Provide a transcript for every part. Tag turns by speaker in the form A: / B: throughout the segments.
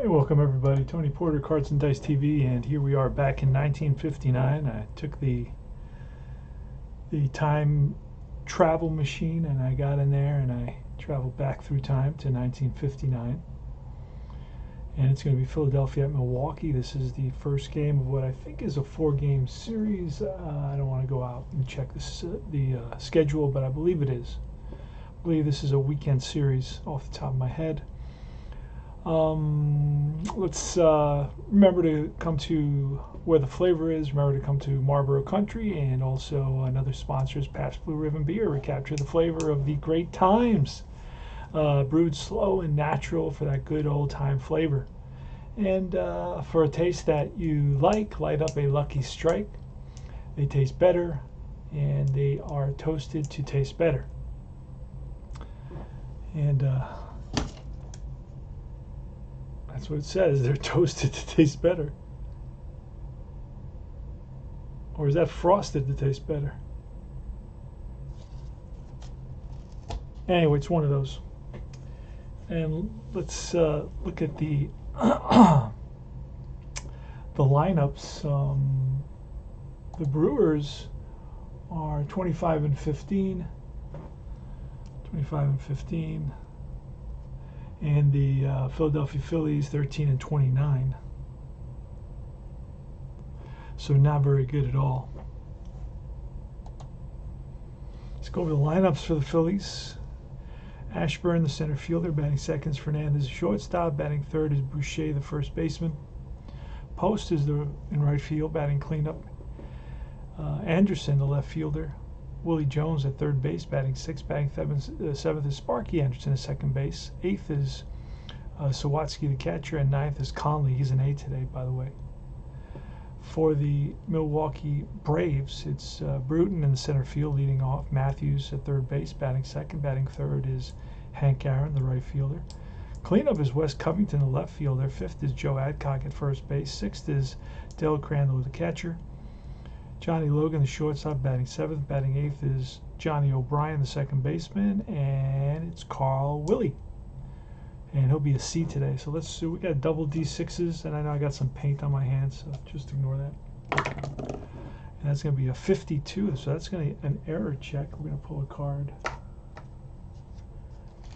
A: Hey, welcome everybody. Tony Porter, Cards and Dice TV, and here we are back in 1959. I took the time travel machine and I got in there and I traveled back through time to 1959. And it's going to be Philadelphia at Milwaukee. This is the first game of what I think is a 4-game series. I don't want to go out and check the schedule, but I believe it is. I believe this is a weekend series off the top of my head. Let's remember to come to where the flavor is. Remember to come to Marlboro Country, and also another sponsor is Pabst Blue Ribbon Beer. Recapture the flavor of the great times. Brewed slow and natural for that good old time flavor. And for a taste that you like, light up a Lucky Strike. They taste better, and they are toasted to taste better. And that's what it says. They're toasted to taste better. Or is that frosted to taste better? Anyway, it's one of those. And let's look at the the lineups. The Brewers are 25 and 15. 25 and 15. And the Philadelphia Phillies 13 and 29. So not very good at all. Let's go over the lineups for the Phillies. Ashburn, the center fielder, batting second is Fernandez, the shortstop. Batting third is Boucher, the first baseman. Post is in right field, batting cleanup. Anderson, the left fielder. Willie Jones at third base, batting sixth. Batting seventh is Sparky Anderson at second base. Eighth is Zawatski, the catcher, and ninth is Conley. He's an A today, by the way. For the Milwaukee Braves, it's Bruton in the center field, leading off. Mathews at third base, batting second. Batting third is Hank Aaron, the right fielder. Cleanup is Wes Covington, the left fielder. Fifth is Joe Adcock at first base. Sixth is Dale Crandall, the catcher. Johnny Logan, the shortstop, batting seventh. Batting eighth is Johnny O'Brien, the second baseman, and it's Carl Willie. And he'll be a C today. So let's see. We got double D6s, and I know I got some paint on my hands, so just ignore that. And that's going to be a 52, so that's going to be an error check. We're going to pull a card.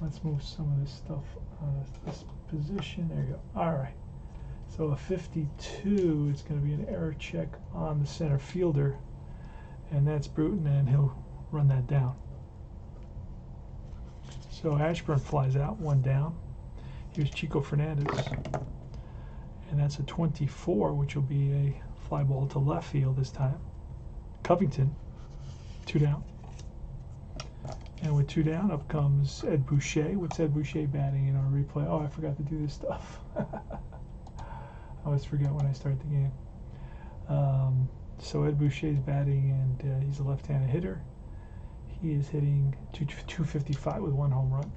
A: Let's move some of this stuff out of this position. There you go. All right. So a 52, it's going to be an error check on the center fielder, and that's Bruton, and he'll run that down. So Ashburn flies out, one down. Here's Chico Fernandez, and that's a 24, which will be a fly ball to left field this time. Covington, 2 down. And with 2 down, up comes Ed Boucher. What's Ed Boucher batting in our replay? Oh, I forgot to do this stuff. I always forget when I start the game. So Ed Boucher is batting, and he's a left-handed hitter. He is hitting 255 with 1 home run.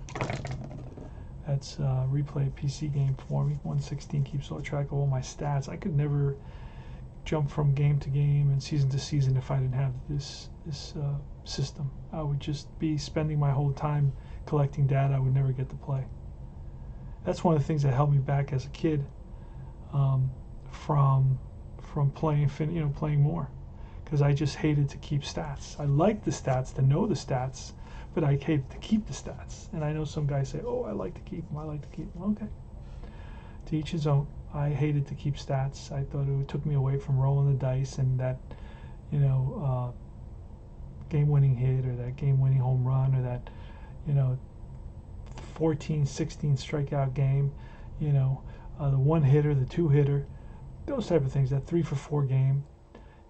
A: That's replay PC game for me. 116 keeps all track of all my stats. I could never jump from game to game and season to season if I didn't have this system. I would just be spending my whole time collecting data. I would never get to play. That's one of the things that held me back as a kid. From playing more, because I just hated to keep stats. I liked the stats, to know the stats, but I hated to keep the stats. And I know some guys say, "Oh, I like to keep them. I like to keep them." Okay, to each his own. I hated to keep stats. I thought it took me away from rolling the dice and that, game-winning hit or that game-winning home run or that, 14, 16 strikeout game. The one-hitter, the two-hitter, those type of things, that 3-for-4 game,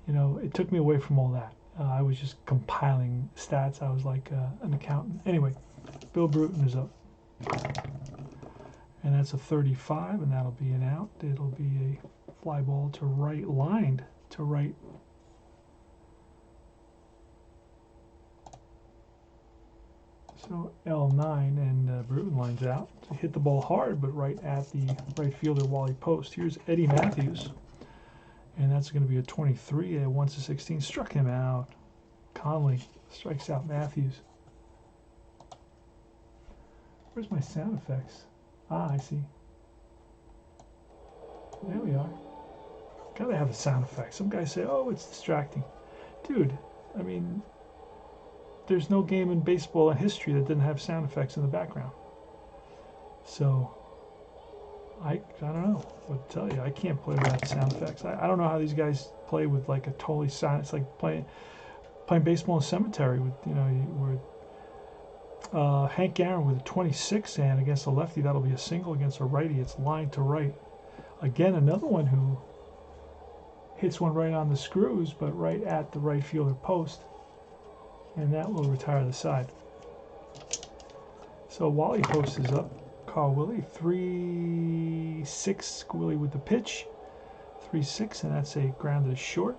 A: it took me away from all that. I was just compiling stats. I was like an accountant. Anyway, Bill Bruton is up. And that's a 35, and that'll be an out. It'll be a fly ball to right, lined to right. So L9, and Bruton lines out to hit the ball hard, but right at the right fielder Wally Post. Here's Eddie Mathews, and that's going to be a 23. At 1-16, struck him out. Conley strikes out Mathews. Where's my sound effects? Ah, I see. There we are. Gotta have a sound effect. Some guys say, oh, it's distracting. Dude, I mean, there's no game in baseball in history that didn't have sound effects in the background. So, I don't know what to tell you. I can't play without sound effects. I don't know how these guys play with like a totally silent. It's like playing baseball in a cemetery with, you know, where Hank Aaron with a 26 and against a lefty, that'll be a single. Against a righty, it's line to right. Again, another one who hits one right on the screws, but right at the right fielder post, and that will retire the side. So Wally post is up. Carl Willie 3-6. Willie with the pitch, 3-6, and that's a grounded short.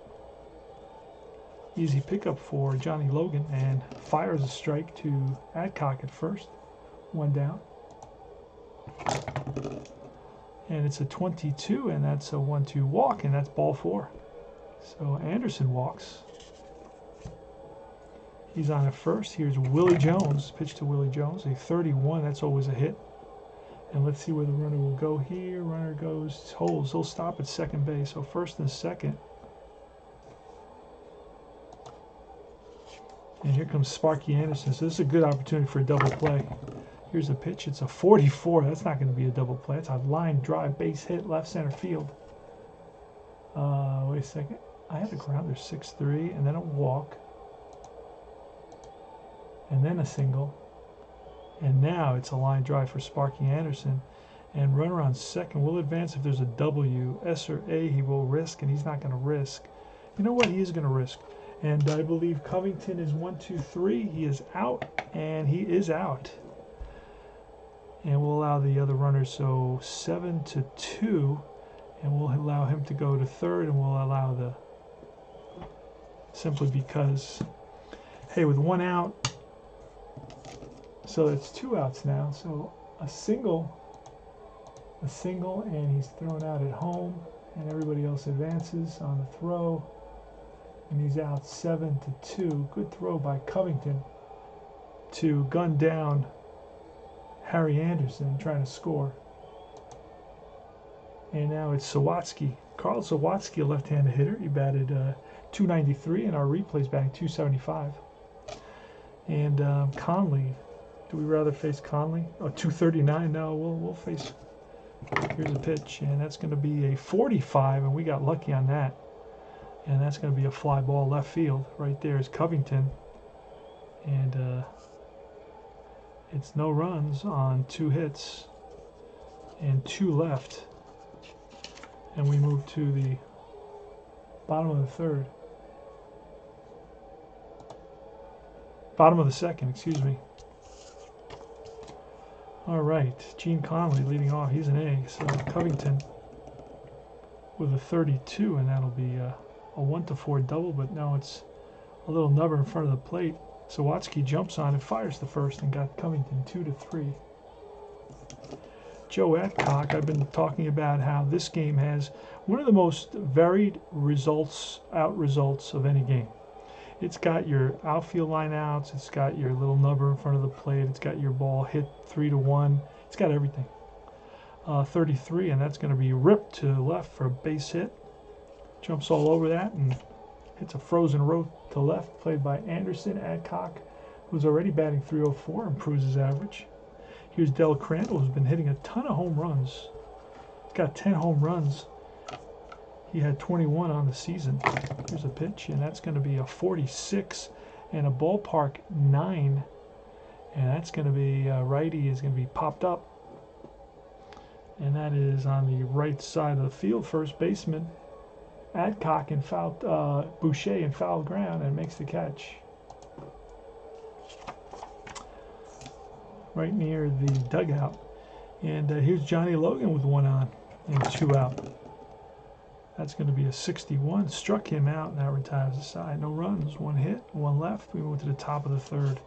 A: Easy pickup for Johnny Logan, and fires a strike to Adcock at first. One down. And it's a 22, and that's a 1-2 walk, and that's ball 4. So Anderson walks. He's on at first. Here's Willie Jones, pitch to Willie Jones, a 31. That's always a hit. And let's see where the runner will go here. Runner goes, holds. He'll stop at second base. So first and second. And here comes Sparky Anderson. So this is a good opportunity for a double play. Here's a pitch. It's a 44. That's not going to be a double play. It's a line drive, base hit, left center field. Wait a second. I had a grounder, 6-3, and then a walk. And then a single. And now it's a line drive for Sparky Anderson. And runner on second will advance if there's a W. S or A he will risk, and he's not going to risk. You know what? He is going to risk. And I believe Covington is 1-2-3. He is out, and he is out. And we'll allow the other runners, so 7-2, and we'll allow him to go to third, and we'll allow the, simply because, hey, with one out, so it's 2 outs now, so a single, and he's thrown out at home, and everybody else advances on the throw, and he's out 7-2. Good throw by Covington to gun down Harry Anderson trying to score. And now it's Zawatski. Carl Zawatski, a left-handed hitter. He batted .293, and our replay's batting .275. And Conley, do we rather face Conley? Oh, .239. No, we'll face. Here's a pitch, and that's going to be a 45, and we got lucky on that. And that's going to be a fly ball left field. Right there is Covington, and it's no runs on 2 hits and 2 left. And we move to the bottom of the third. Bottom of the second, excuse me. All right, Gene Conley leading off. He's an A. So Covington with a 32, and that'll be a 1-4 double, but now it's a little nubber in front of the plate. Zawatski jumps on and fires the first and got Covington 2-3. Joe Adcock, I've been talking about how this game has one of the most varied results of any game. It's got your outfield lineouts, it's got your little nubber in front of the plate, it's got your ball hit 3-1, it's got everything. 33, and that's going to be ripped to left for a base hit. Jumps all over that and hits a frozen row to left, played by Anderson. Adcock, who's already batting .304, improves his average. Here's Del Crandall, who's been hitting a ton of home runs. He's got 10 home runs. He had 21 on the season. Here's a pitch, and that's going to be a 46 and a ballpark 9. And that's going to be righty is going to be popped up. And that is on the right side of the field. First baseman Adcock in foul, Boucher in foul ground, and makes the catch. Right near the dugout. And here's Johnny Logan with 1 on and 2 out. That's going to be a 61. Struck him out, and that retires the side. No runs, 1 hit, 1 left. We move to the top of the third.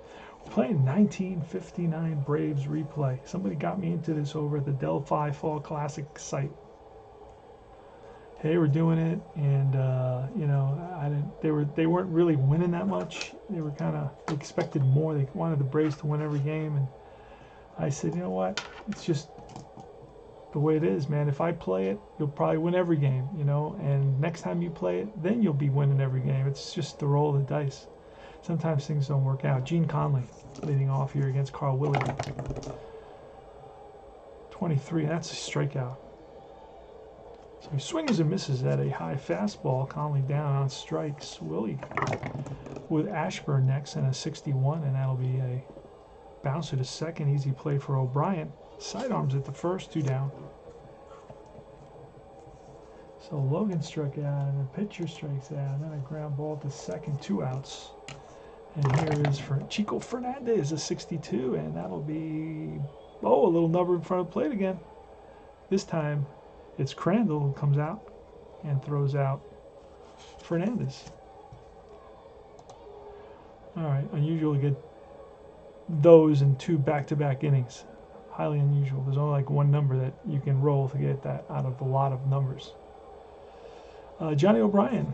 A: We're playing 1959 Braves replay. Somebody got me into this over at the Delphi Fall Classic site. They were doing it, and you know, they weren't really winning that much. They were they expected more. They wanted the Braves to win every game, and I said, you know what? It's just the way it is, man. If I play it, you'll probably win every game, you know, and next time you play it, then you'll be winning every game. It's just the roll of the dice. Sometimes things don't work out. Gene Conley leading off here against Carl Willie. 23, that's a strikeout. So he swings and misses at a high fastball. Conley down on strikes. Willie with Ashburn next and a 61, and that'll be a bouncer to second. Easy play for O'Brien. Sidearms at the first, 2 down. So Logan struck out, and the pitcher strikes out, and then a ground ball to second, 2 outs. And here is for Chico Fernandez, a 62, and that'll be, a little number in front of the plate again. This time it's Crandall who comes out and throws out Fernandez. All right, unusual to get those in 2 back-to-back innings. Highly unusual. There's only like 1 number that you can roll to get that out of a lot of numbers. Johnny O'Brien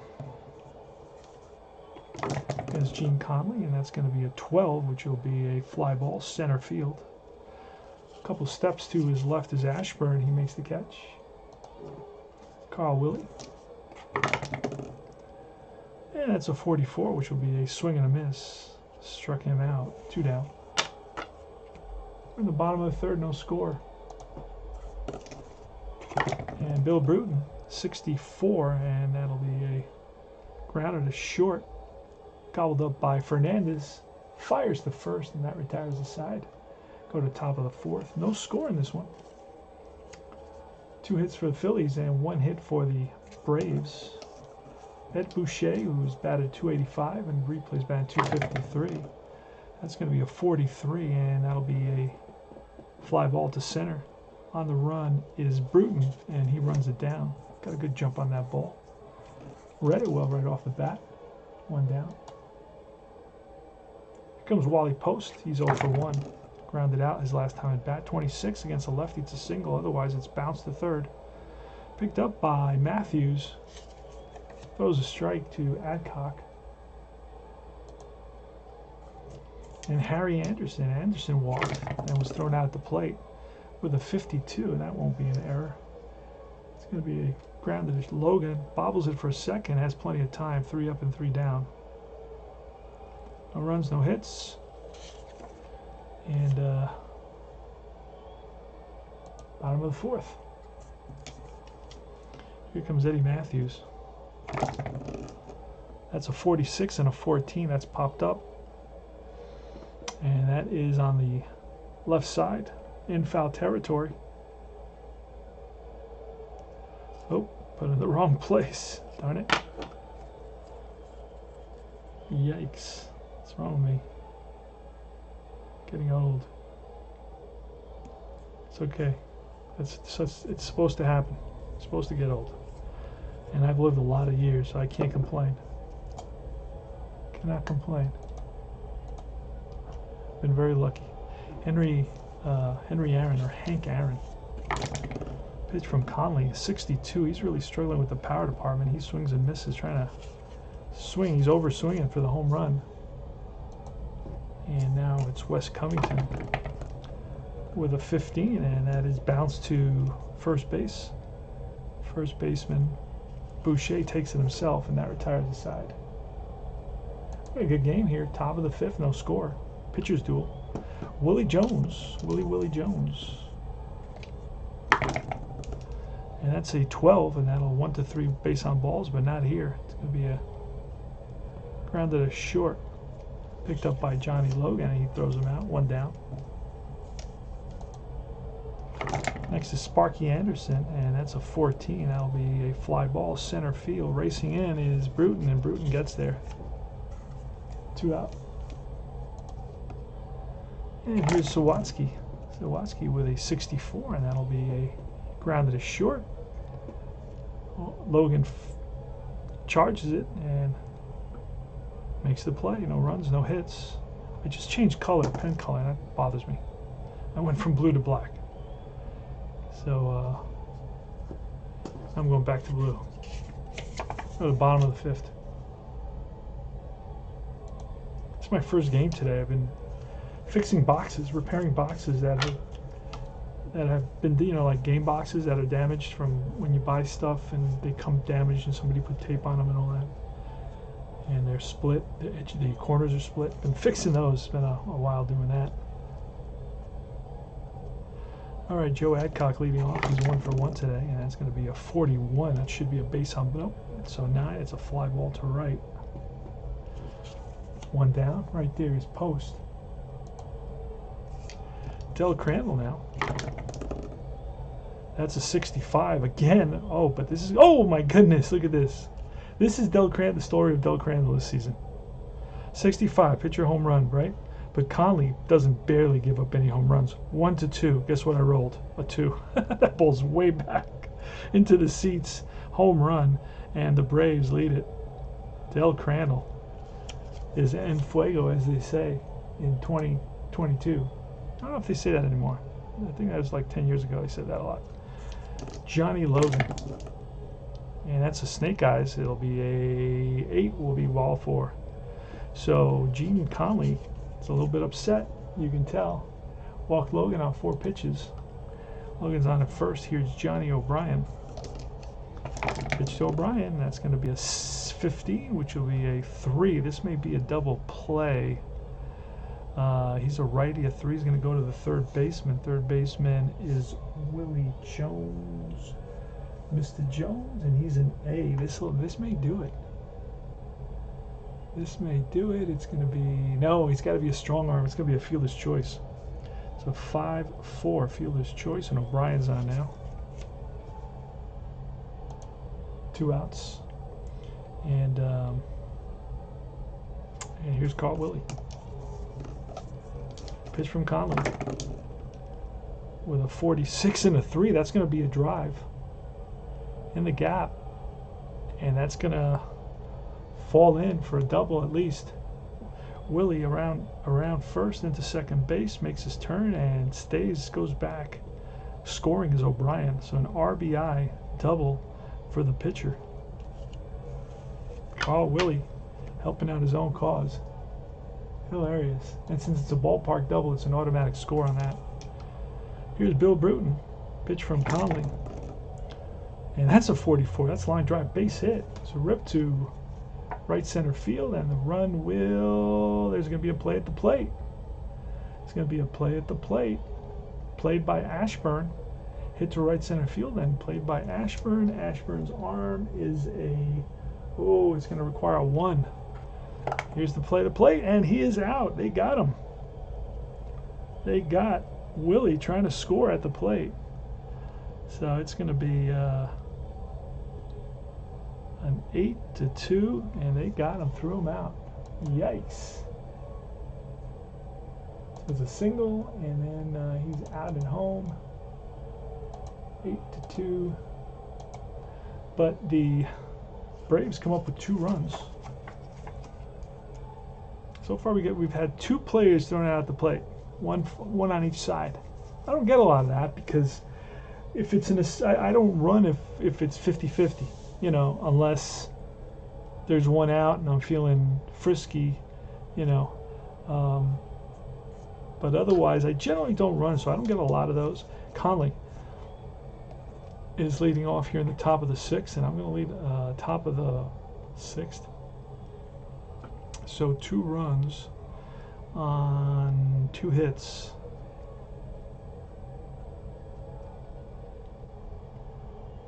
A: against Gene Conley, and that's going to be a 12, which will be a fly ball center field. A couple steps to his left is Ashburn. He makes the catch. Carl Willie. And that's a 44, which will be a swing and a miss. Struck him out. 2 down. We're in the bottom of the third, no score. And Bill Bruton, 64, and that'll be a grounder to short. Gobbled up by Fernandez. Fires the first, and that retires the side. Go to top of the fourth. No score in this one. 2 hits for the Phillies and 1 hit for the Braves. Ed Boucher, who's batted .285 and replays batted .253. That's going to be a 43, and that'll be a fly ball to center. On the run is Bruton, and he runs it down. Got a good jump on that ball. Read it well right off the bat. 1 down. Here comes Wally Post. He's 0 for 1. Grounded out his last time at bat. 26 against a lefty. It's a single. Otherwise, it's bounced to third. Picked up by Mathews. Throws a strike to Adcock. And Harry Anderson. Anderson walked and was thrown out at the plate with a 52, and that won't be an error. It's going to be a grounded to Logan. Bobbles it for a second. Has plenty of time. 3 up and 3 down. No runs, no hits. And bottom of the fourth. Here comes Eddie Mathews. That's a 46 and a 14. That's popped up. And that is on the left side in foul territory. Oh, put it in the wrong place. Darn it. Yikes. What's wrong with me? Getting old. It's okay. It's supposed to happen. It's supposed to get old. And I've lived a lot of years, so I can't complain. Cannot complain. Been very lucky. Henry Aaron, or Hank Aaron. Pitch from Conley, 62. He's really struggling with the power department. He swings and misses, trying to swing. He's over swinging for the home run. And now it's Wes Covington with a 15, and that is bounced to first base. First baseman Boucher takes it himself, and that retires the side. A good game here. Top of the fifth, no score. Pitcher's duel. Willie Jones. Willie Jones. And that's a 12, and that'll 1 to 3 base on balls, but not here. It's going to be a grounded to short. Picked up by Johnny Logan, and he throws him out. 1 down. Next is Sparky Anderson, and that's a 14. That'll be a fly ball center field. Racing in is Bruton, and Bruton gets there. 2 out. And here's Zawatski. Zawatski with a 64, and that'll be a grounded to short. Logan charges it and makes the play. No runs, no hits. I just changed color, pen color, and that bothers me. I went from blue to black. So I'm going back to blue. Go to the bottom of the fifth. It's my first game today. I've been fixing boxes, repairing boxes that have that have been, you know, like game boxes that are damaged from when you buy stuff and they come damaged and somebody put tape on them and all that. And they're split, the corners are split. Been fixing those, it's been a while doing that. All right, Joe Adcock leading off. He's 1 for 1 today, and that's going to be a 41. That should be a base hump. Nope. So now it's a fly ball to right. One down, right there is post. Del Crandall now. That's a 65 again. Oh, but this is, oh my goodness, look at this. This is Del Crandall, the story of Del Crandall this season. 65, pitcher home run, right? But Conley doesn't barely give up any home runs. 1 to 2. Guess what I rolled? A 2. That ball's way back into the seats. Home run, and the Braves lead it. Del Crandall is en fuego, as they say, in 2022. I don't know if they say that anymore. I think that was like 10 years ago. They said that a lot. Johnny Logan. And that's a snake eyes. It'll be a 8. Will be ball 4. So Gene Conley is a little bit upset. You can tell. Walked Logan on 4 pitches. Logan's on at first. Here's Johnny O'Brien. Pitch to O'Brien. That's going to be a 15, which will be a 3. This may be a double play. He's a righty. A 3 is going to go to the third baseman. Third baseman is Willie Jones. Mr. Jones, and he's an A. This may do it. This may do it. It's going to be, no, he's got to be a strong arm. It's going to be a fielder's choice. So 5-4 fielder's choice, and O'Brien's on now. 2 outs. And here's Carl Willie. Pitch from Conley with a 46 and a 3. That's going to be a drive in the gap, and that's going to fall in for a double at least. Willie around first into second base, makes his turn and stays, goes back. Scoring is O'Brien, so an RBI double for the pitcher. Carl Willie helping out his own cause. Hilarious. And since it's a ballpark double, it's an automatic score on that. Here's Bill Bruton. Pitch from Conley. And that's a 44. That's line drive, base hit. So rip to right center field, and the run will, there's going to be a play at the plate. It's going to be a play at the plate. Played by Ashburn. Hit to right center field, and played by Ashburn. Ashburn's arm is a, oh, it's going to require a 1. Here's the play at the plate, and he is out. They got him. They got Willie trying to score at the plate. So it's going to be an 8-2, and they got him, threw him out. Yikes. So it's a single, and then he's out at home. 8-2. But the Braves come up with 2 runs. So far we've had 2 players thrown out at the plate, one on each side. I don't get a lot of that because if it's I don't run if it's 50-50, you know, unless there's 1 out and I'm feeling frisky, you know. But otherwise, I generally don't run, so I don't get a lot of those. Conley is leading off here in the top of the 6th, and I'm going to lead top of the 6th. So 2 runs on 2 hits.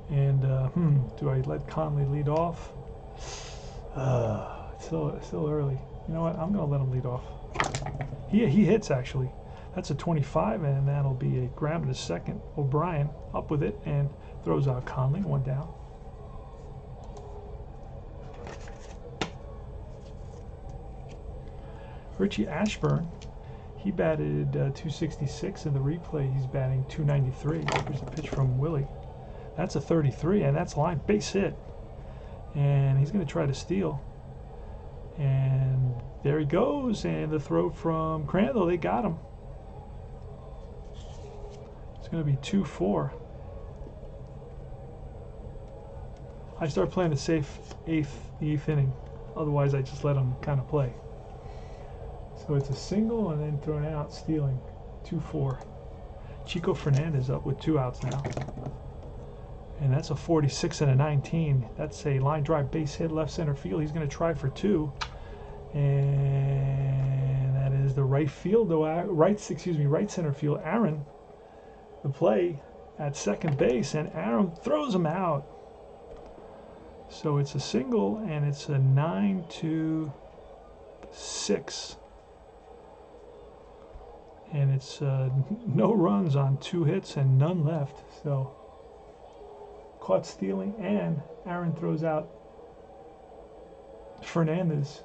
A: And do I let Conley lead off? It's still early. You know what? I'm going to let him lead off. He hits, actually. That's a 25, and that'll be a grab to second. O'Brien up with it and throws out Conley. 1 down. Richie Ashburn, he batted 266 in the replay. He's batting 293. Here's a pitch from Willie. That's a 33, and that's line base hit. And he's going to try to steal. And there he goes, and the throw from Crandall, they got him. It's going to be 2-4. I start playing a safe the 8th inning. Otherwise, I just let him kind of play. So it's a single and then thrown out, stealing. 2-4. Chico Fernandez up with 2 outs now. And that's a 46 and a 19. That's a line drive base hit left center field. He's going to try for 2. And that is the right center field. Aaron, the play at second base, and Aaron throws him out. So it's a single, and it's a 9-6. And it's no runs on 2 hits and none left. So caught stealing, and Aaron throws out Fernandez,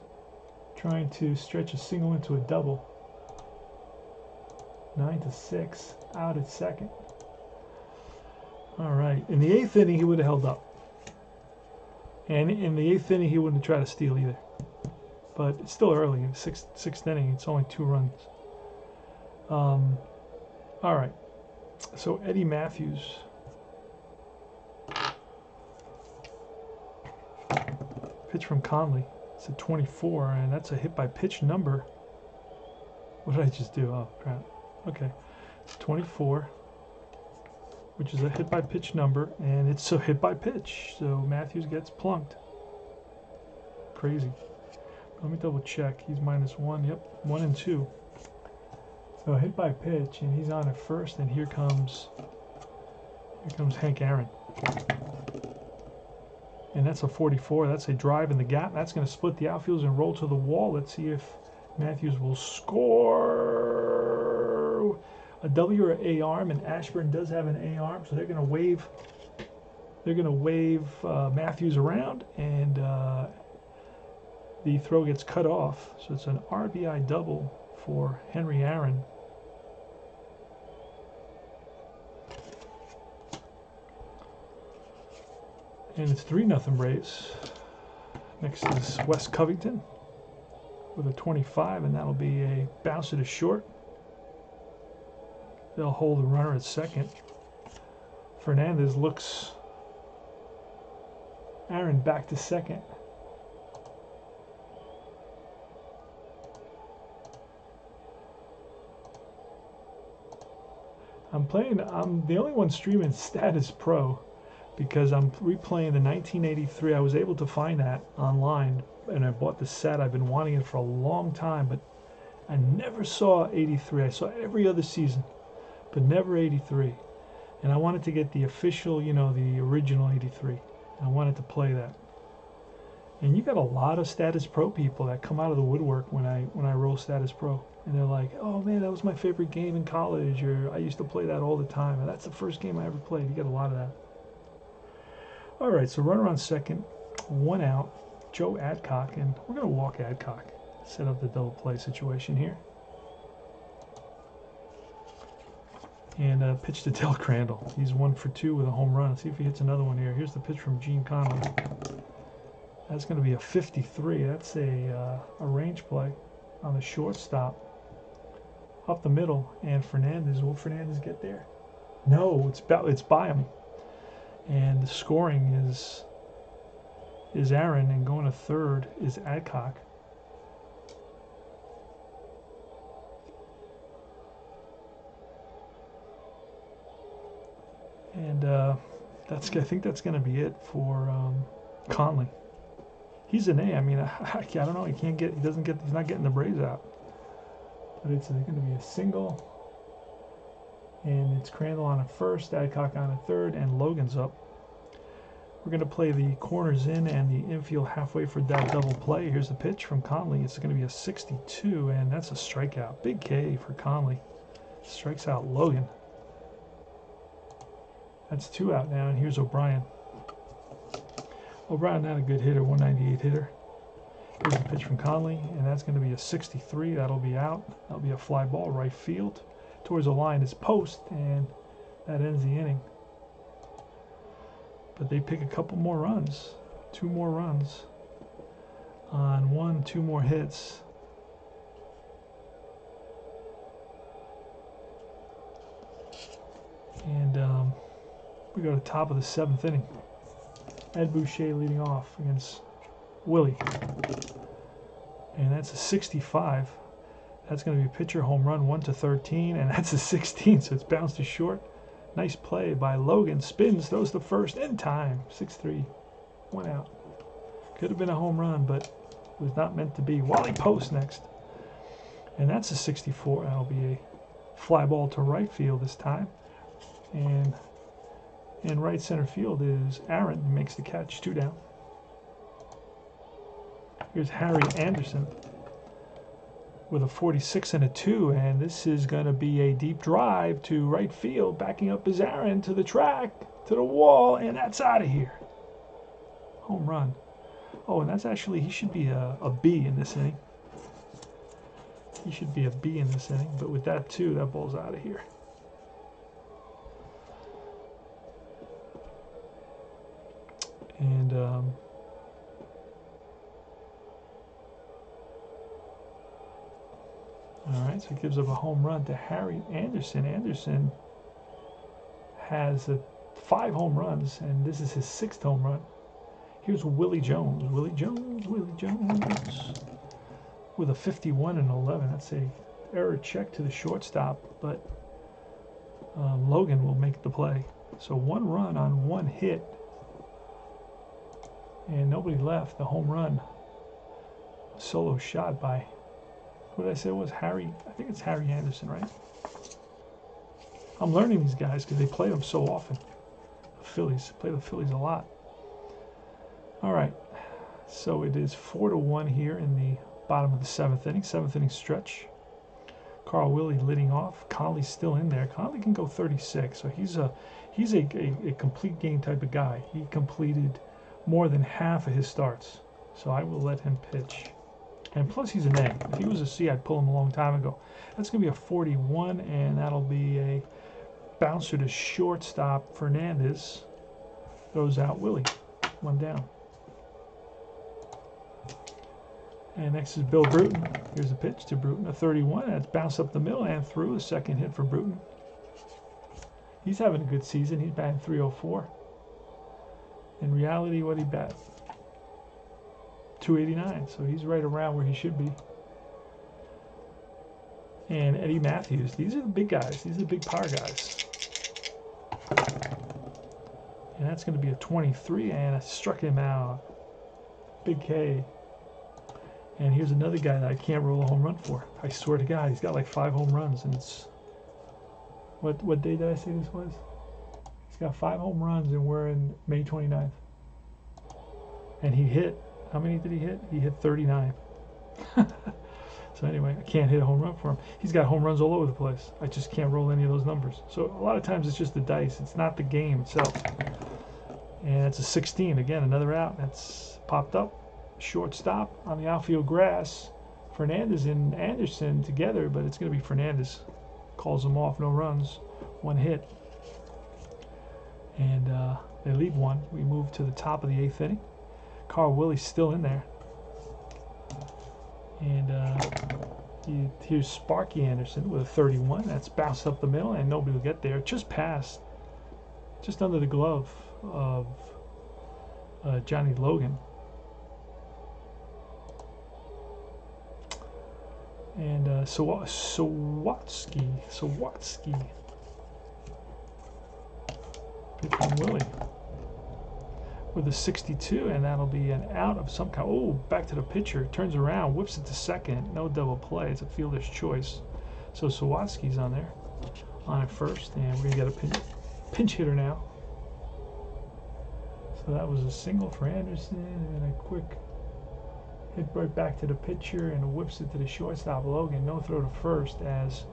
A: trying to stretch a single into a double. 9-6, out at second. All right, in the 8th inning, he would have held up. And in the 8th inning, he wouldn't have tried to steal either. But it's still early. In the sixth inning, it's only 2 runs. All right, so Eddie Mathews. Pitch from Conley. It's a 24, and that's a hit by pitch number. What did I just do? Oh, crap. Okay. It's 24, which is a hit by pitch number, and it's a hit by pitch. So Mathews gets plunked. Crazy. Let me double check. He's -1. Yep, 1 and 2. So hit by pitch, and he's on at first, and here comes Hank Aaron. And that's a 44. That's a drive in the gap. That's going to split the outfields and roll to the wall. Let's see if Mathews will score. A W or A arm, and Ashburn does have an A arm, so they're going to wave. They're going to wave Mathews around, and the throw gets cut off. So it's an RBI double for Henry Aaron. And it's 3-0 Braves. Next is Wes Covington with a 25, and that'll be a bouncer to short. They'll hold the runner at second. Fernandez looks Aaron back to second. I'm the only one streaming Status Pro, because I'm replaying the 1983. I was able to find that online, and I bought the set. I've been wanting it for a long time, but I never saw 83. I saw every other season, but never 83. And I wanted to get the official, the original 83. I wanted to play that. And you got a lot of Status Pro people that come out of the woodwork when I roll Status Pro. And they're like, oh man, that was my favorite game in college, or I used to play that all the time. And that's the first game I ever played. You get a lot of that. All right, so runner on second, 1 out, Joe Adcock, and we're going to walk Adcock. Set up the double play situation here. And pitch to Del Crandall. He's 1 for 2 with a home run. Let's see if he hits another one here. Here's the pitch from Gene Conley. That's going to be a 53. That's a range play on the shortstop. Up the middle, and Fernandez. Will Fernandez get there? No, it's by him. And the scoring is Aaron, and going to third is Adcock. And I think that's going to be it for Conley. He's an A. I mean, I don't know. He's not getting the Braves out. But it's going to be a single. And it's Crandall on at first, Adcock on at third, and Logan's up. We're going to play the corners in and the infield halfway for that double play. Here's the pitch from Conley. It's going to be a 62, and that's a strikeout. Big K for Conley. Strikes out Logan. That's 2 out now, and here's O'Brien. O'Brien, not a good hitter, 198 hitter. Here's the pitch from Conley, and that's going to be a 63. That'll be out. That'll be a fly ball, right field. Towards the line is post, and that ends the inning. But they pick a couple more runs, 2 more runs on 2 more hits. And we go to the top of the 7th inning. Ed Boucher leading off against Willie. And that's a 65. That's going to be a pitcher home run, 1-13, and that's a 16, so it's bounced to short. Nice play by Logan. Spins, throws the first in time. 6-3, 1 out. Could have been a home run, but was not meant to be. Wally Post next. And that's a 64. That'll be a fly ball to right field this time. And in right center field is Aaron, who makes the catch, 2 down. Here's Harry Anderson with a 46 and a 2, and this is going to be a deep drive to right field. Backing up is Aaron to the track, to the wall, and that's out of here. Home run. Oh, and that's actually, he should be a B in this inning. He should be a B in this inning, but with that too, that ball's out of here. And all right, so it gives up a home run to Harry Anderson. Anderson has 5 home runs, and this is his 6th home run. Here's Willie Jones. Willie Jones with a 51 and 11. That's a error check to the shortstop, but Logan will make the play. So 1 run on 1 hit, and nobody left. The home run, solo shot by, what did I say it was? Harry, I think it's Harry Anderson, right? I'm learning these guys because they play them so often. The Phillies, play the Phillies a lot. All right, so it is 4-1 here in the bottom of the 7th inning. 7th inning stretch. Carl Willie leading off. Conley's still in there. Conley can go 36, so he's a complete game type of guy. He completed more than half of his starts, so I will let him pitch. And plus, he's an A. If he was a C, I'd pull him a long time ago. That's going to be a 41, and that'll be a bouncer to shortstop. Fernandez throws out Willie. 1 down. And next is Bill Bruton. Here's a pitch to Bruton, a 31. That's bounced up the middle and through. A second hit for Bruton. He's having a good season. He's batting .304. In reality, what he bat? .289. So he's right around where he should be. And Eddie Mathews. These are the big guys. These are the big power guys. And that's going to be a 23, and I struck him out. Big K. And here's another guy that I can't roll a home run for. I swear to God, he's got like 5 home runs, and it's... What day did I say this was? He's got 5 home runs, and we're in May 29th. And he hit... How many did he hit? He hit 39. So anyway, I can't hit a home run for him. He's got home runs all over the place. I just can't roll any of those numbers. So a lot of times it's just the dice. It's not the game itself. And it's a 16. Again, another out. That's popped up. Shortstop on the outfield grass. Fernandez and Anderson together, but it's going to be Fernandez. Calls them off. No runs. 1 hit. And they leave 1. We move to the top of the 8th inning. Carl Willie's still in there. And here's Sparky Anderson with a 31. That's bounced up the middle, and nobody will get there. Just past, just under the glove of Johnny Logan. And Zawatski. Pitching Willie with a 62, and that'll be an out of some kind. Oh, back to the pitcher. Turns around, whips it to second. No double play. It's a fielder's choice. So Zawatski's on there, on at first, and we're going to get a pinch hitter now. So that was a single for Anderson, and a quick hit right back to the pitcher, and whips it to the shortstop, Logan. No throw to first as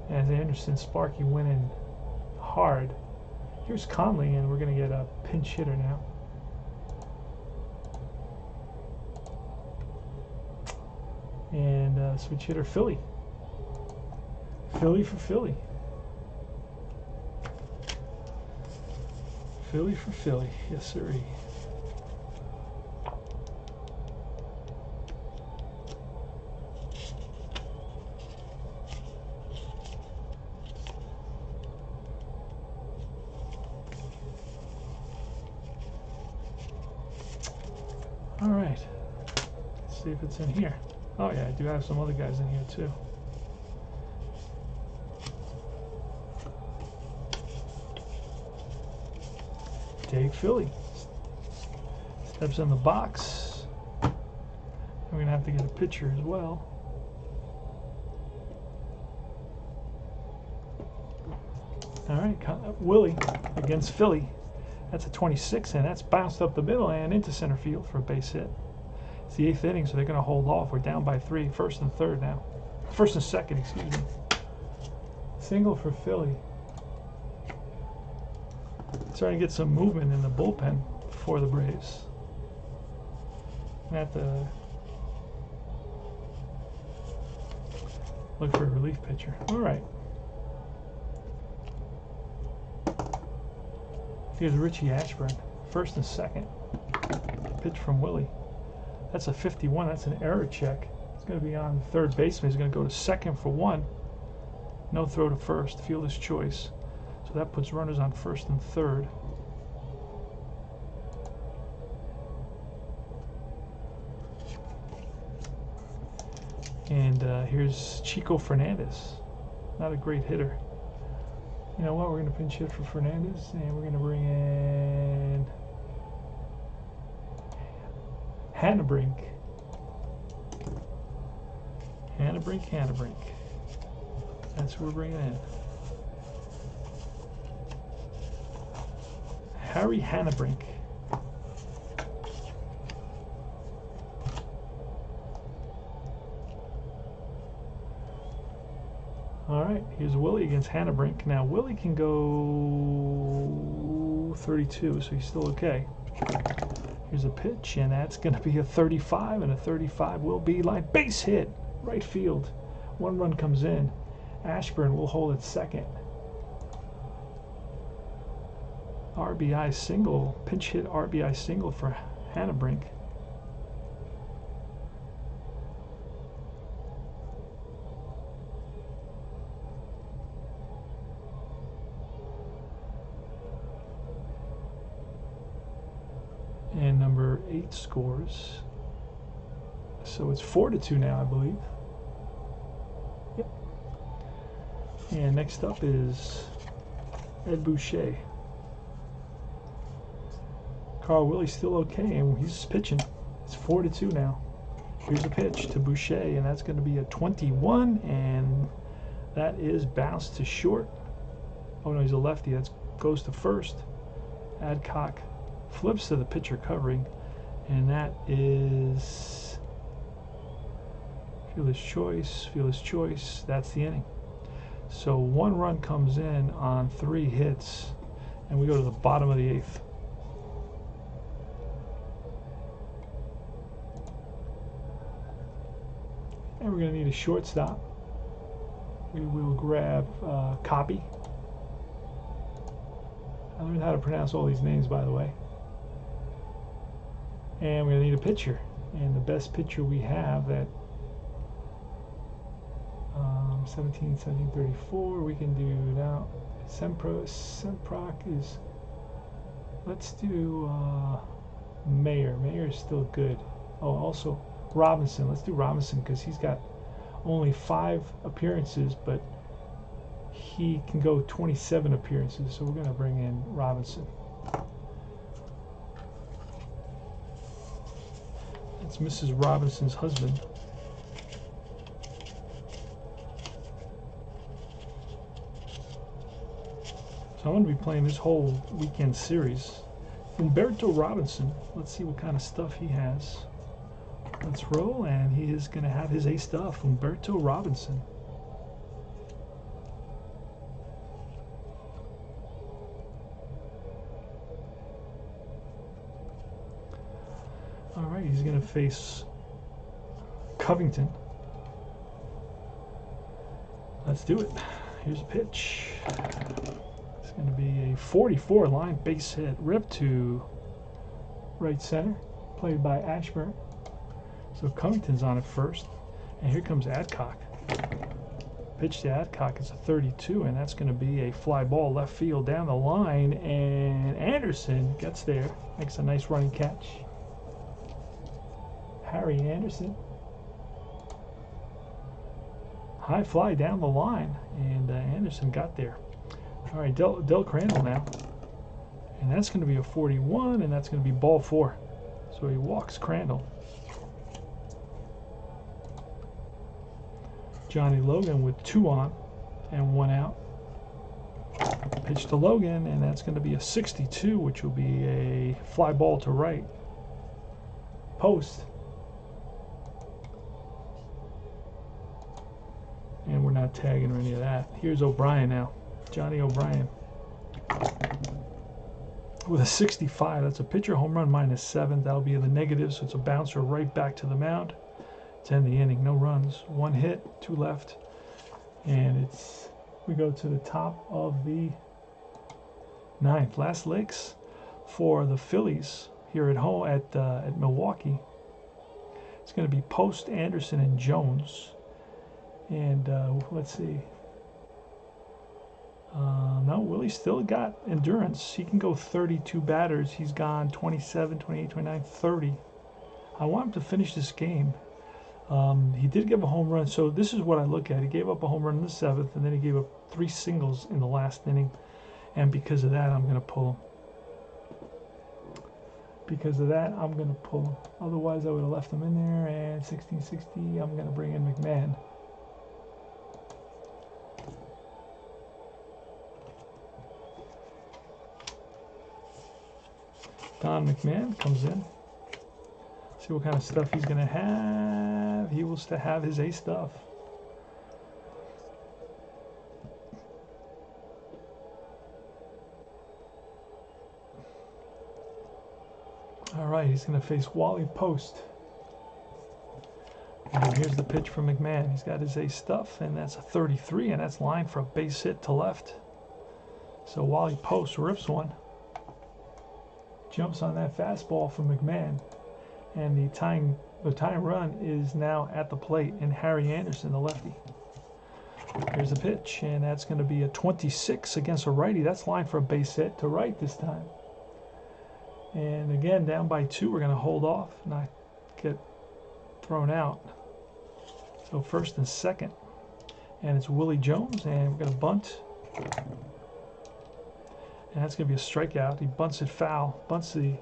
A: Anderson, Sparky went in hard. Here's Conley, and we're going to get a pinch hitter now. And switch hitter Philly. Philly for Philly. Philly for Philly. Yes, sirree. All right. Let's see if it's in here. Oh yeah, I do have some other guys in here too. Day Philly. Steps in the box. We're going to have to get a pitcher as well. All right, Willie against Philly. That's a 26, and that's bounced up the middle and into center field for a base hit. It's the 8th inning, so they're going to hold off. We're down by 3, first and third now. First and second, excuse me. Single for Philly. Starting to get some movement in the bullpen for the Braves. Have to look for a relief pitcher. All right. Here's Richie Ashburn, first and second. Pitch from Willie. That's a 51. That's an error check. He's going to be on third baseman. He's going to go to second for 1. No throw to first. Fielder's choice. So that puts runners on first and third. And here's Chico Fernandez. Not a great hitter. You know what? We're going to pinch hit for Fernandez, and we're going to bring in Hannabrink. Hannabrink. That's what we're bringing in. Harry Hannabrink. All right, here's Willie against Hannabrink. Now, Willie can go 32, so he's still okay. Here's a pitch, and that's going to be a 35, and a 35 will be line base hit, right field. 1 run comes in. Ashburn will hold at second. RBI single, pinch hit RBI single for Hannabrink. And number 8 scores. So it's 4-2 now, I believe. Yep. And next up is Ed Boucher. Carl Willie's still okay, and he's pitching. It's 4-2 now. Here's a pitch to Boucher, and that's going to be a 21, and that is bounced to short. Oh no, he's a lefty. That goes to first. Adcock flips to the pitcher covering, and that is Fielder's choice. That's the inning. So 1 run comes in on 3 hits, and we go to the bottom of the 8th. And we're going to need a shortstop. We will grab Copy. I learned how to pronounce all these names, by the way. And we're going to need a pitcher. And the best pitcher we have at 1734, we can do now. Semproc is, let's do Mayer. Mayer is still good. Oh, also Robinson. Let's do Robinson because he's got only 5 appearances, but he can go 27 appearances. So we're going to bring in Robinson. That's Mrs. Robinson's husband. So I'm going to be playing this whole weekend series. Roberto Robinson. Let's see what kind of stuff he has. Let's roll, and he is going to have his A stuff. Roberto Robinson. All right, he's going to face Covington. Let's do it. Here's a pitch. It's going to be a 44 line base hit, ripped to right center, played by Ashburn. So Covington's on at first, and here comes Adcock. Pitch to Adcock is a 32, and that's going to be a fly ball left field down the line, and Anderson gets there, makes a nice running catch. Harry Anderson. High fly down the line, and Anderson got there. All right, Del Crandall now. And that's going to be a 41, and that's going to be ball 4. So he walks Crandall. Johnny Logan with 2 on and 1 out. Pitch to Logan, and that's going to be a 62, which will be a fly ball to right. Post. And we're not tagging or any of that. Here's O'Brien now. Johnny O'Brien. With a 65. That's a pitcher home run -7. That'll be the negative, so it's a bouncer right back to the mound. To end the inning. No runs. 1 hit, 2 left. And we go to the top of the 9th. Last licks for the Phillies here at home at Milwaukee. It's going to be Post, Anderson, and Jones. And let's see. No, Willie still got endurance. He can go 32 batters. He's gone 27, 28, 29, 30. I want him to finish this game. He did give a home run. So this is what I look at. He gave up a home run in the 7th, and then he gave up 3 singles in the last inning. And because of that, I'm going to pull him. Because of that, I'm going to pull him. Otherwise, I would have left him in there. And 1660, I'm going to bring in McMahon. Don McMahon comes in. See what kind of stuff he's going to have. He will have his A stuff. All right, he's going to face Wally Post. And here's the pitch from McMahon. He's got his A stuff, and that's a 33, and that's lined for a base hit to left. So Wally Post rips one. Jumps on that fastball from McMahon, and the tying run is now at the plate, and Harry Anderson, the lefty. Here's the pitch, and that's going to be a 26 against a righty. That's lined for a base hit to right this time. And again, down by 2, we're going to hold off, not get thrown out. So first and second, and it's Willie Jones, and we're going to bunt. And that's going to be a strikeout. He bunts it foul. Bunts the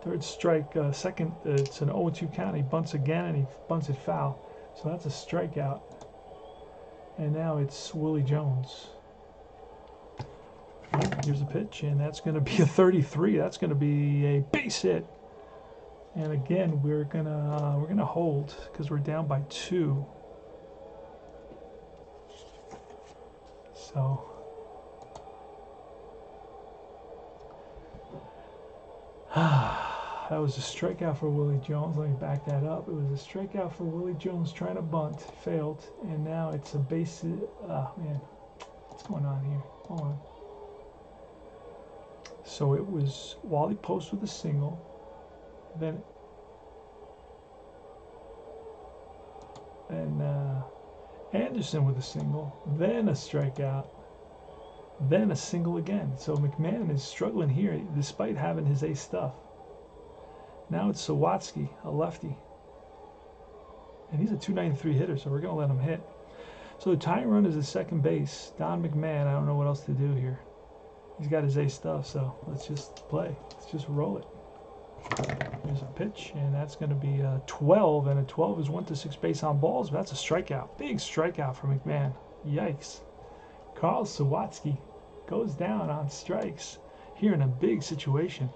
A: 3rd strike. Second, it's an 0-2 count. He bunts again, and he bunts it foul. So that's a strikeout. And now it's Willie Jones. Here's a pitch, and that's going to be a 33. That's going to be a base hit. And again, we're gonna hold because we're down by 2. So. That was a strikeout for Willie Jones. Let me back that up. It was a strikeout for Willie Jones trying to bunt. Failed. And now it's a base. Oh, man. What's going on here? Hold on. So it was Wally Post with a single. Then Anderson with a single. Then a strikeout. Then a single again. So McMahon is struggling here despite having his A stuff. Now it's Zawatski, a lefty. And he's a 293 hitter, so we're going to let him hit. So the tying run is at second base. Don McMahon, I don't know what else to do here. He's got his A stuff, so let's just play. Let's just roll it. There's a pitch, and that's going to be a 12. And a 12 is 1 to 6 base on balls. But that's a strikeout. Big strikeout for McMahon. Yikes. Carl Zawatski goes down on strikes here in a big situation.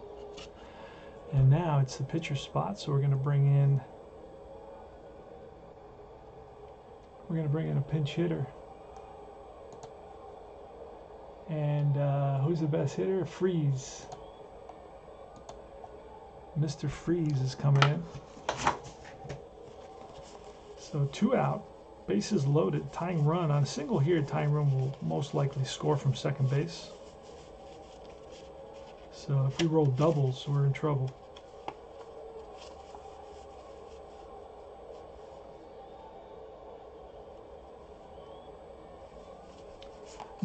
A: And now it's the pitcher spot, so we're going to bring in a pinch hitter. And who's the best hitter? Freeze. Mr. Freeze is coming in. So 2 out. Bases loaded, tying run. On a single here, tying run will most likely score from second base. So if we roll doubles, we're in trouble.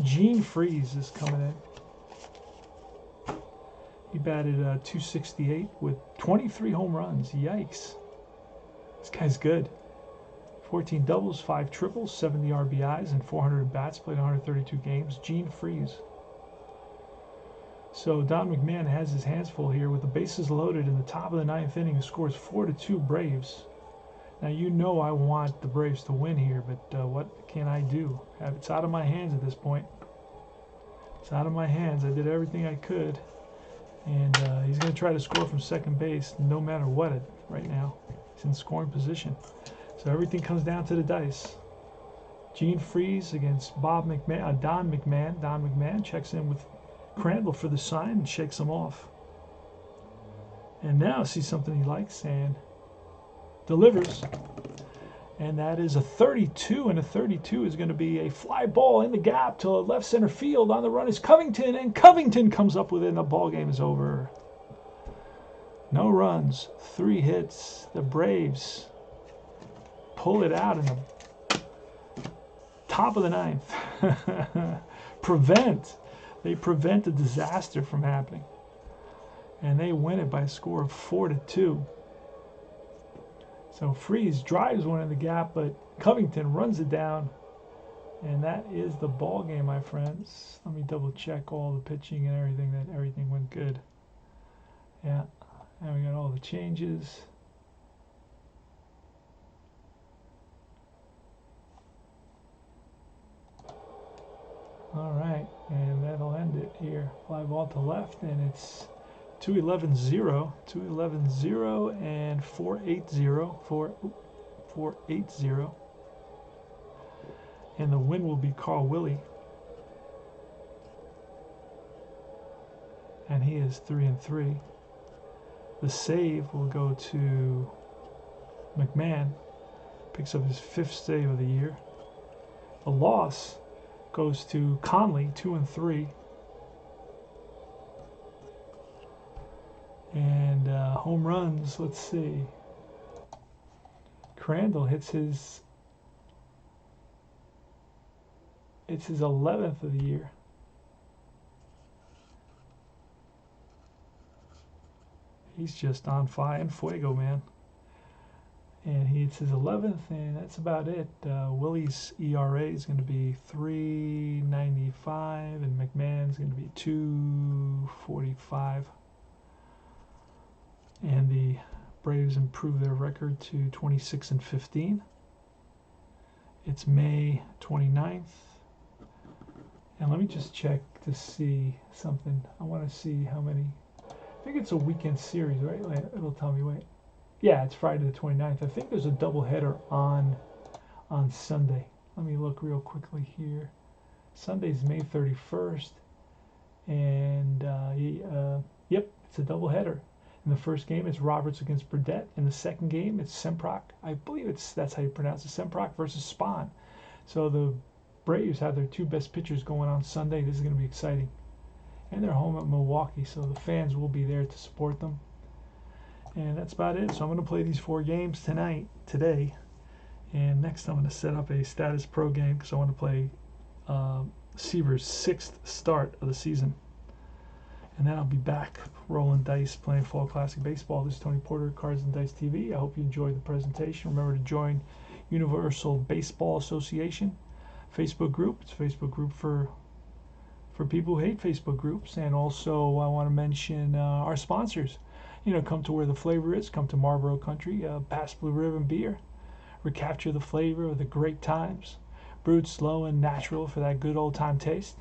A: Gene Freeze is coming in. He batted 268 with 23 home runs. Yikes. This guy's good. 14 doubles, 5 triples, 70 RBIs, and 400 bats, played 132 games. Gene Freeze. So Don McMahon has his hands full here with the bases loaded in the top of the 9th inning. Scores 4-2 Braves. Now you know I want the Braves to win here, but what can I do? It's out of my hands at this point. It's out of my hands. I did everything I could. And he's going to try to score from second base no matter what right now. He's in scoring position. So everything comes down to the dice. Gene Freeze against Don McMahon. Don McMahon checks in with Crandall for the sign and shakes him off. And now sees something he likes and delivers. And that is a 32, and a 32 is going to be a fly ball in the gap to left center field. On the run is Covington, and Covington comes up with it, and the ball game is over. No runs, 3 hits. The Braves pull it out in the top of the 9th. They prevent a disaster from happening. And they win it by a score of 4-2. So Freeze drives one in the gap, but Covington runs it down. And that is the ball game, my friends. Let me double check all the pitching and everything, that everything went good. Yeah, and we got all the changes. All right, and that'll end it here. Fly ball to left, and it's 2-11-0, 2-11-0, and 4-8-0, 4-8-0. And the win will be Carl Willie. And he is 3-3. The save will go to McMahon. Picks up his 5th save of the year. The loss goes to Conley, 2-3. And home runs, let's see. Crandall hits his 11th of the year. He's just on fire and fuego, man. And he hits his 11th, and that's about it. Willie's ERA is going to be 3.95, and McMahon's going to be 2.45. And the Braves improve their record to 26-15. It's May 29th. And let me just check to see something. I want to see how many. I think it's a weekend series, right? It'll tell me, wait. Yeah, it's Friday the 29th. I think there's a doubleheader on Sunday. Let me look real quickly here. Sunday's May 31st. And, yep, it's a doubleheader. In the first game, it's Roberts against Burdett. In the second game, it's Semprock. I believe that's how you pronounce it. Semprock versus Spahn. So the Braves have their 2 best pitchers going on Sunday. This is going to be exciting. And they're home at Milwaukee, so the fans will be there to support them. And that's about it. So I'm going to play these 4 games today. And next I'm going to set up a Status Pro game because I want to play Seaver's 6th start of the season. And then I'll be back rolling dice, playing Fall Classic Baseball. This is Tony Porter, Cards and Dice TV. I hope you enjoyed the presentation. Remember to join Universal Baseball Association Facebook group. It's a Facebook group for people who hate Facebook groups. And also I want to mention our sponsors. You know, come to where the flavor is. Come to Marlboro Country, Past Blue Ribbon Beer. Recapture the flavor of the great times. Brewed slow and natural for that good old time taste.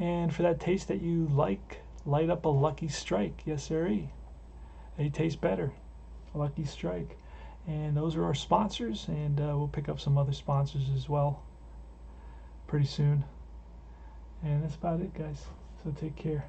A: And for that taste that you like, light up a Lucky Strike. Yes, sirree. They taste better. A Lucky Strike. And those are our sponsors. And we'll pick up some other sponsors as well pretty soon. And that's about it, guys. So take care.